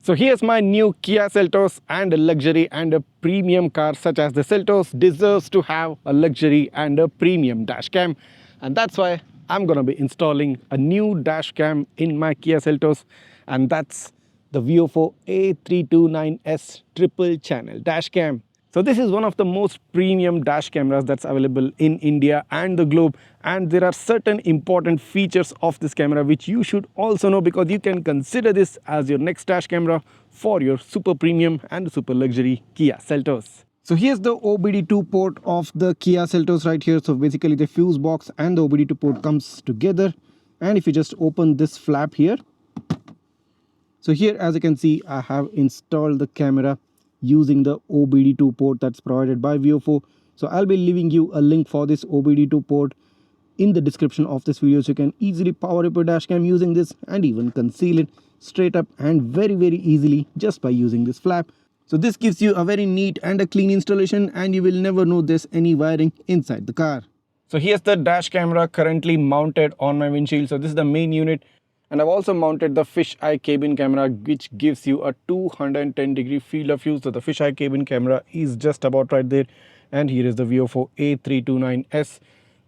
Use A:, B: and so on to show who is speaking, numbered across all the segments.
A: So here's my new Kia Seltos, and a luxury and a premium car such as the Seltos deserves to have a luxury and a premium dash cam. And that's why I'm gonna be installing a new dash cam in my Kia Seltos, and that's the VIOFO A329S triple channel dash cam. So this is one of the most premium dash cameras that's available in India and the globe, and there are certain important features of this camera which you should also know, because you can consider this as your next dash camera for your super premium and super luxury Kia Seltos. So here's the OBD2 port of the Kia Seltos right here. So basically the fuse box and the OBD2 port comes together, and if you just open this flap here, so here as you can see I have installed the camera using the OBD2 port that's provided by VIOFO. So I'll be leaving you a link for this OBD2 port in the description of this video, so you can easily power up your dashcam using this and even conceal it straight up and very easily just by using this flap. So this gives you a very neat and a clean installation, and you will never know there's any wiring inside the car. So here's the dash camera currently mounted on my windshield. So this is the main unit. And I've also mounted the Fisheye cabin camera, which gives you a 210-degree field of view. So the Fisheye cabin camera is just about right there. And here is the VIOFO A329S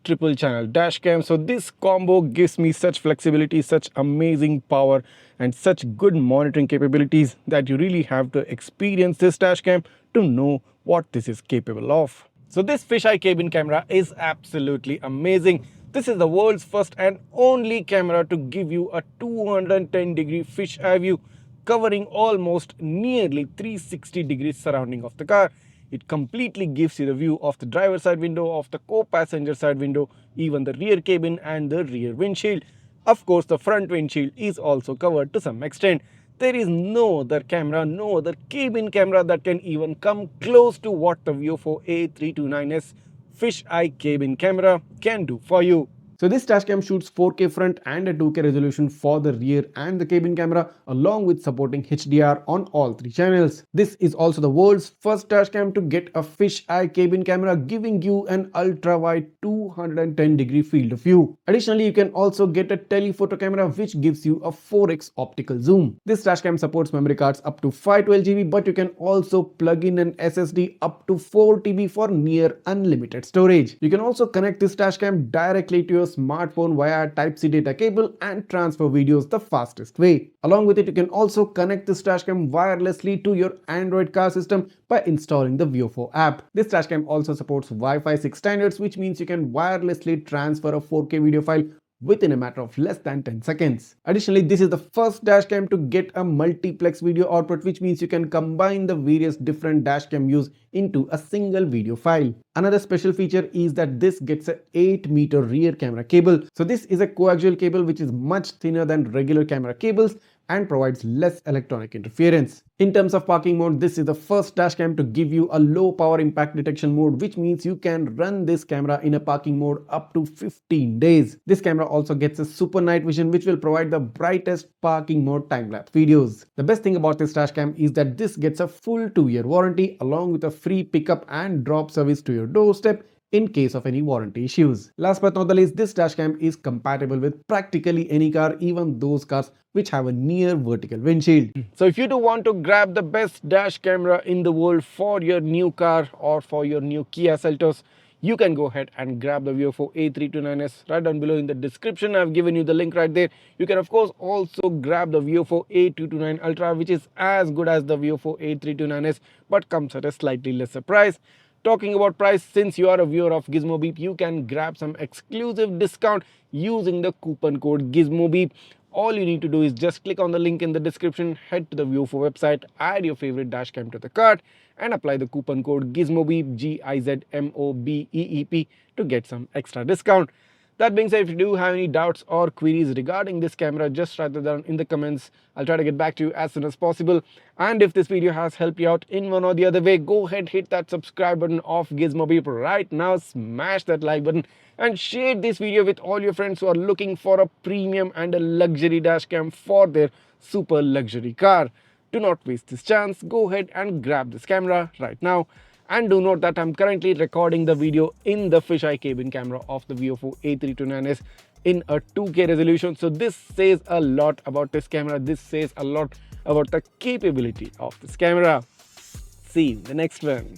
A: triple channel dash cam. So this combo gives me such flexibility, such amazing power, and such good monitoring capabilities that you really have to experience this dash cam to know what this is capable of. So this Fisheye cabin camera is absolutely amazing. This is the world's first and only camera to give you a 210-degree fisheye view, covering almost nearly 360 degrees surrounding of the car. It completely gives you the view of the driver's side window, of the co-passenger side window, even the rear cabin and the rear windshield. Of course, the front windshield is also covered to some extent. There is no other camera, no other cabin camera that can even come close to what the VIOFO A329S Fisheye cabin camera can do for you. So this dashcam shoots 4K front and a 2K resolution for the rear and the cabin camera, along with supporting HDR on all 3 channels. This is also the world's first dashcam to get a fisheye cabin camera, giving you an ultra-wide 210-degree field of view. Additionally, you can also get a telephoto camera which gives you a 4x optical zoom. This dashcam supports memory cards up to 512GB, but you can also plug in an SSD up to 4TB for near unlimited storage. You can also connect this dashcam directly to your smartphone via Type-C data cable and transfer videos the fastest way. Along with it, you can also connect this dashcam wirelessly to your Android car system by installing the VIOFO app. This dashcam also supports Wi-Fi 6 standards, which means you can wirelessly transfer a 4K video file within a matter of less than 10 seconds. Additionally, this is the first dashcam to get a multiplex video output, which means you can combine the various different dashcam views into a single video file. Another special feature is that this gets a 8-meter rear camera cable. So this is a coaxial cable which is much thinner than regular camera cables and provides less electronic interference. In terms of parking mode, this is the first dashcam to give you a low power impact detection mode, which means you can run this camera in a parking mode up to 15 days. This camera also gets a super night vision, which will provide the brightest parking mode time-lapse videos. The best thing about this dashcam is that this gets a full 2-year warranty along with a free pickup and drop service to your doorstep in case of any warranty issues. Last but not the least, this dashcam is compatible with practically any car, even those cars which have a near vertical windshield. So if you do want to grab the best dash camera in the world for your new car or for your new Kia Seltos, you can go ahead and grab the VIOFO A329S right down below in the description. I've given you the link right there. You can of course also grab the VIOFO A229 Ultra, which is as good as the VIOFO A329S but comes at a slightly lesser price. Talking about price, since you are a viewer of Gizmobeep, you can grab some exclusive discount using the coupon code Gizmobeep. All you need to do is just click on the link in the description, head to the VIOFO website, add your favorite dashcam to the cart, and apply the coupon code Gizmobeep, GIZMOBEEP, to get some extra discount. That being said, if you do have any doubts or queries regarding this camera, just write them down in the comments. I'll try to get back to you as soon as possible. And if this video has helped you out in one or the other way, go ahead, hit that subscribe button of Gizmobeep right now, smash that like button, and share this video with all your friends who are looking for a premium and a luxury dashcam for their super luxury car. Do not waste this chance. Go ahead and grab this camera right now. And do note that I'm currently recording the video in the fisheye cabin camera of the VIOFO A329S, in a 2K resolution. So this says a lot about this camera. This says a lot about the capability of this camera. See you in the next one.